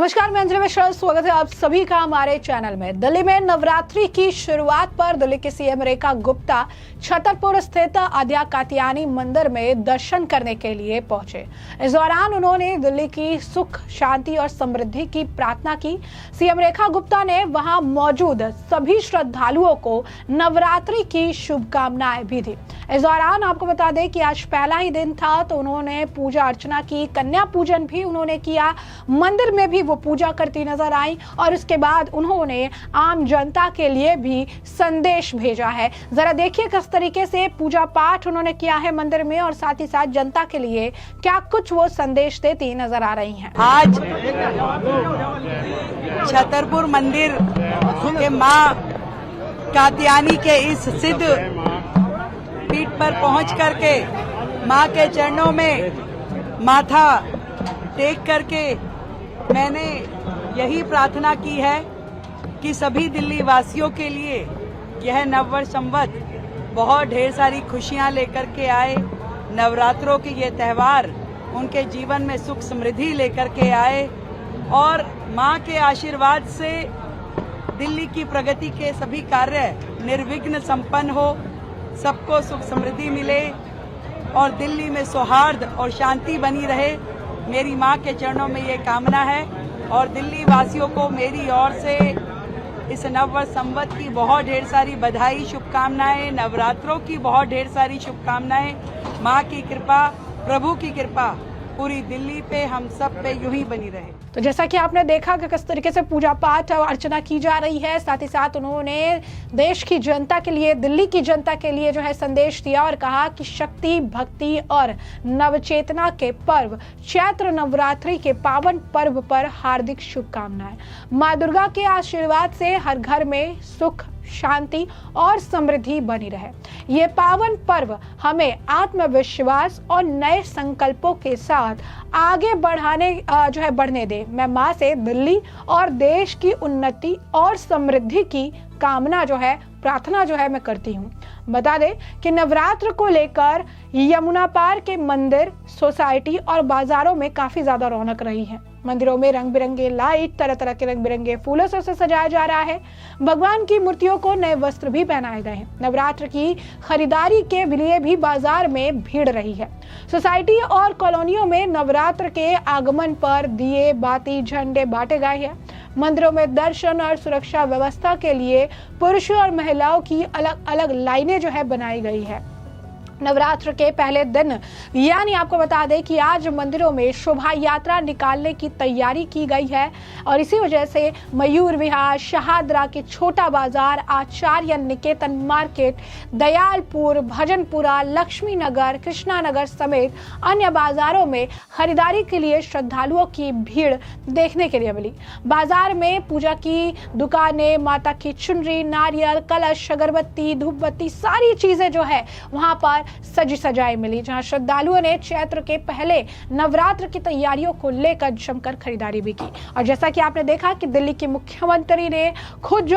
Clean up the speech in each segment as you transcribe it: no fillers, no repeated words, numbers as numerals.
नमस्कार, मैं अंजलि मिश्रा। स्वागत है आप सभी का हमारे चैनल में। दिल्ली में नवरात्रि की शुरुआत पर दिल्ली के सीएम रेखा गुप्ता छतरपुर स्थित अद्या कात्यायनी मंदिर में दर्शन करने के लिए पहुंचे। इस दौरान उन्होंने दिल्ली की सुख, शांति और समृद्धि की प्रार्थना की। सीएम रेखा गुप्ता ने वहां मौजूद सभी श्रद्धालुओं को नवरात्रि की शुभकामनाएं भी दी। इस दौरान आपको बता दें कि आज पहला ही दिन था, तो उन्होंने पूजा अर्चना की, कन्या पूजन भी उन्होंने किया। मंदिर में भी वो पूजा करती नजर आई और उसके बाद उन्होंने आम जनता के लिए भी संदेश भेजा है। जरा देखिए किस तरीके से पूजा पाठ उन्होंने किया है मंदिर में और साथ ही साथ जनता के लिए क्या कुछ वो संदेश देती नजर आ रही हैं। आज छतरपुर मंदिर के मां कात्यायनी के इस सिद्ध पीठ पर पहुंच करके मां के चरणों में माथा टेक करके मैंने यही प्रार्थना की है कि सभी दिल्ली वासियों के लिए यह नववर्ष संवत बहुत ढेर सारी खुशियां लेकर के आए। नवरात्रों के ये त्यौहार उनके जीवन में सुख समृद्धि लेकर के आए और मां के आशीर्वाद से दिल्ली की प्रगति के सभी कार्य निर्विघ्न संपन्न हो, सबको सुख समृद्धि मिले और दिल्ली में सौहार्द और शांति बनी रहे। मेरी मां के चरणों में ये कामना है और दिल्ली वासियों को मेरी ओर से इस नववर्ष संवत की बहुत ढेर सारी बधाई, शुभकामनाएं, नवरात्रों की बहुत ढेर सारी शुभकामनाएं। मां की कृपा, प्रभु की कृपा पूरी दिल्ली पे, हम सब पे यूं ही बनी रहे। तो जैसा कि आपने देखा कि किस तरीके से पूजा पाठ और अर्चना की जा रही है, साथ ही साथ उन्होंने देश की जनता के लिए, दिल्ली की जनता के लिए जो है संदेश दिया और कहा कि शक्ति, भक्ति और नवचेतना के पर्व चैत्र नवरात्रि के पावन पर्व पर हार्दिक शुभकामनाएं। मां दुर्गा के आशीर्वाद से हर घर में सुख, शांति और समृद्धि बनी रहे। ये पावन पर्व हमें आत्मविश्वास और नए संकल्पों के साथ आगे बढ़ने दे। मैं मां से दिल्ली और देश की उन्नति और समृद्धि की कामना प्रार्थना मैं करती हूँ। बता दें कि नवरात्र को लेकर यमुना पार के मंदिर, सोसाइटी और बाजारों में काफी ज्यादा रौनक रही है। मंदिरों में रंग बिरंगे लाइट, तरह तरह के रंग बिरंगे फूलों से सजाया जा रहा है। भगवान की मूर्तियों को नए वस्त्र भी पहनाए गए हैं। नवरात्र की खरीदारी के लिए भी बाजार में भीड़ रही है। सोसाइटी और कॉलोनियों में नवरात्र के आगमन पर दिए, बाती, झंडे बांटे गए हैं। मंदिरों में दर्शन और सुरक्षा व्यवस्था के लिए पुरुषों और महिलाओं की अलग अलग लाइनें बनाई गई है। नवरात्र के पहले दिन यानी आपको बता दें कि आज मंदिरों में शोभा यात्रा निकालने की तैयारी की गई है और इसी वजह से मयूर विहार, शहादरा के छोटा बाजार, आचार्य निकेतन मार्केट, दयालपुर, भजनपुरा, लक्ष्मी नगर, कृष्णा नगर समेत अन्य बाजारों में खरीदारी के लिए श्रद्धालुओं की भीड़ देखने के लिए मिली। बाजार में पूजा की दुकानें, माता की चुनरी, नारियल, कलश, अगरबत्ती, धूपबत्ती, सारी चीजें वहां पर सजी सजाई मिली, जहां श्रद्धालुओं ने चैत्र के पहले नवरात्र की तैयारियों को लेकर जमकर खरीदारी भी की। और जैसा कि आपने देखा कि दिल्ली के मुख्यमंत्री ने खुद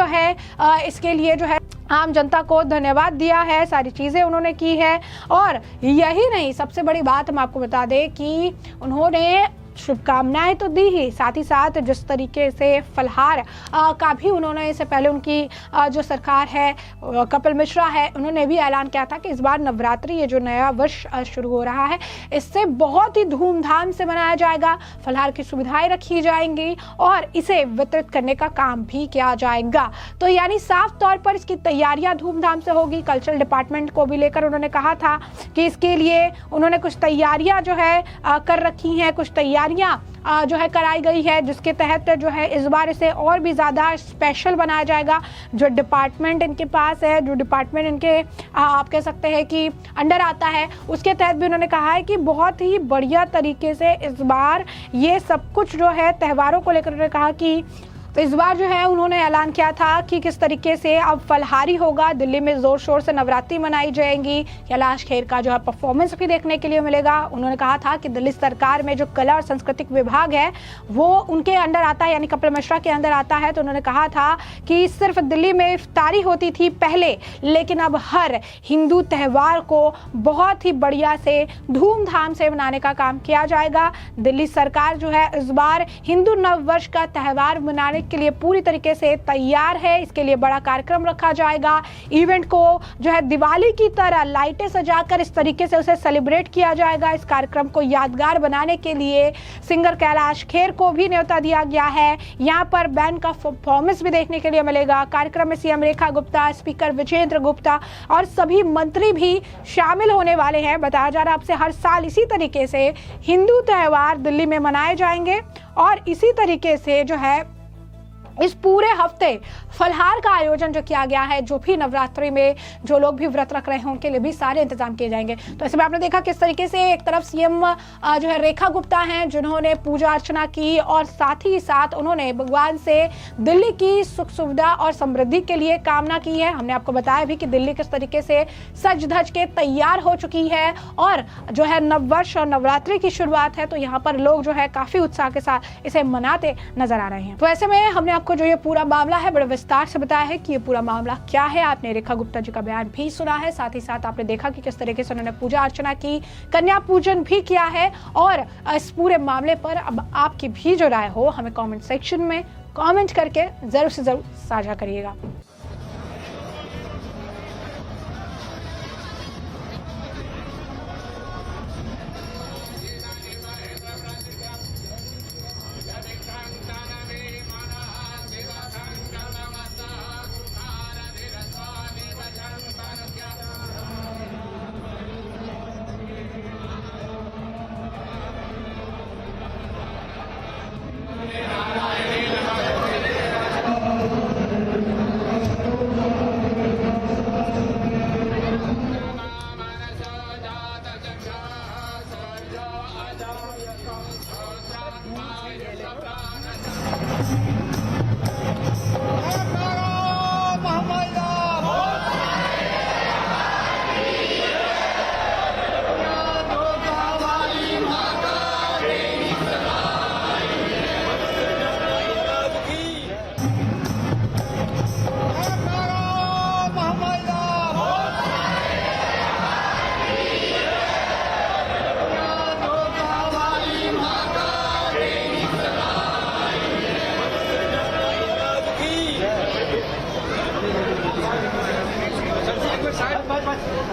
इसके लिए आम जनता को धन्यवाद दिया है, सारी चीजें उन्होंने की है। और यही नहीं, सबसे बड़ी बात हम आपको बता दें कि उन्होंने शुभकामनाएं तो दी ही, साथ ही साथ जिस तरीके से फलहार का भी उन्होंने, इससे पहले उनकी जो सरकार है, कपिल मिश्रा है, उन्होंने भी ऐलान किया था कि इस बार नवरात्रि, ये जो नया वर्ष शुरू हो रहा है, इससे बहुत ही धूमधाम से मनाया जाएगा। फलहार की सुविधाएं रखी जाएंगी और इसे वितरित करने का काम भी किया जाएगा। तो यानी साफ तौर पर इसकी तैयारियां धूमधाम से होगी। कल्चरल डिपार्टमेंट को भी लेकर उन्होंने कहा था कि इसके लिए उन्होंने कुछ तैयारियां कर रखी हैं, कुछ तैयारियां कराई गई है, जिसके तहत इस बार इसे और भी ज़्यादा स्पेशल बनाया जाएगा। जो डिपार्टमेंट इनके पास है, जो डिपार्टमेंट इनके आप कह सकते हैं कि अंडर आता है, उसके तहत भी उन्होंने कहा है कि बहुत ही बढ़िया तरीके से इस बार ये सब कुछ त्यौहारों को लेकर उन्होंने कहा कि तो इस बार जो है उन्होंने ऐलान किया था कि किस तरीके से अब फलहारी होगा, दिल्ली में जोर शोर से नवरात्रि मनाई जाएंगी। कैलाश खेर का जो है परफॉर्मेंस भी देखने के लिए मिलेगा। उन्होंने कहा था कि दिल्ली सरकार में जो कला और सांस्कृतिक विभाग है वो उनके अंडर आता है, यानी कपिल मिश्रा के अंदर आता है। तो उन्होंने कहा था कि सिर्फ दिल्ली में इफ्तारी होती थी पहले, लेकिन अब हर हिंदू त्यौहार को बहुत ही बढ़िया से धूमधाम से मनाने का काम किया जाएगा। दिल्ली सरकार जो है इस बार हिंदू नववर्ष का त्यौहार मनाने के लिए पूरी तरीके से तैयार है। इसके लिए बड़ा कार्यक्रम रखा जाएगा। इवेंट को जो है दिवाली की तरह लाइटें सजाकर इस तरीके से उसे सेलिब्रेट किया जाएगा। इस कार्यक्रम को यादगार बनाने के लिए सिंगर कैलाश खेर को भी न्योता दिया गया है। यहाँ पर बैंड का परफॉर्मेंस भी देखने के लिए मिलेगा। कार्यक्रम में सीएम रेखा गुप्ता, स्पीकर विजेंद्र गुप्ता और सभी मंत्री भी शामिल होने वाले हैं। बताया जा रहा है आपसे हर साल इसी तरीके से हिंदू त्यौहार दिल्ली में मनाए जाएंगे और इसी तरीके से जो है इस पूरे हफ्ते फलहार का आयोजन जो किया गया है, जो भी नवरात्रि में जो लोग भी व्रत रख रहे हैं उनके लिए भी सारे इंतजाम किए जाएंगे। तो ऐसे में आपने देखा किस तरीके से एक तरफ सीएम जो है रेखा गुप्ता हैं जिन्होंने पूजा अर्चना की और साथ ही साथ उन्होंने भगवान से दिल्ली की सुख सुविधा और समृद्धि के लिए कामना की है। हमने आपको बताया भी कि दिल्ली किस तरीके से सज धज के तैयार हो चुकी है और जो है नववर्ष और नवरात्रि की शुरुआत है, तो यहाँ पर लोग जो है काफी उत्साह के साथ इसे मनाते नजर आ रहे हैं। तो ऐसे में हमने आपको जो ये पूरा मामला है बड़े विस्तार से बताया है कि ये पूरा मामला क्या है। आपने रेखा गुप्ता जी का बयान भी सुना है, साथ ही साथ आपने देखा कि किस तरीके से उन्होंने पूजा अर्चना की, कन्या पूजन भी किया है। और इस पूरे मामले पर अब आपकी भी जो राय हो हमें कमेंट सेक्शन में कमेंट करके जरूर से जरूर साझा करिएगा।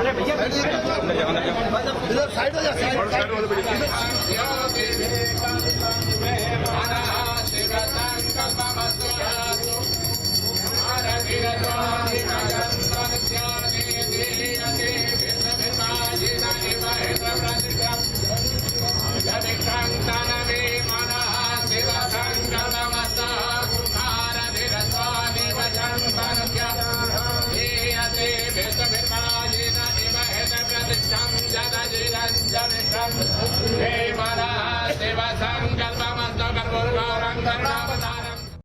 अरे भैया साइड हो जा Hey,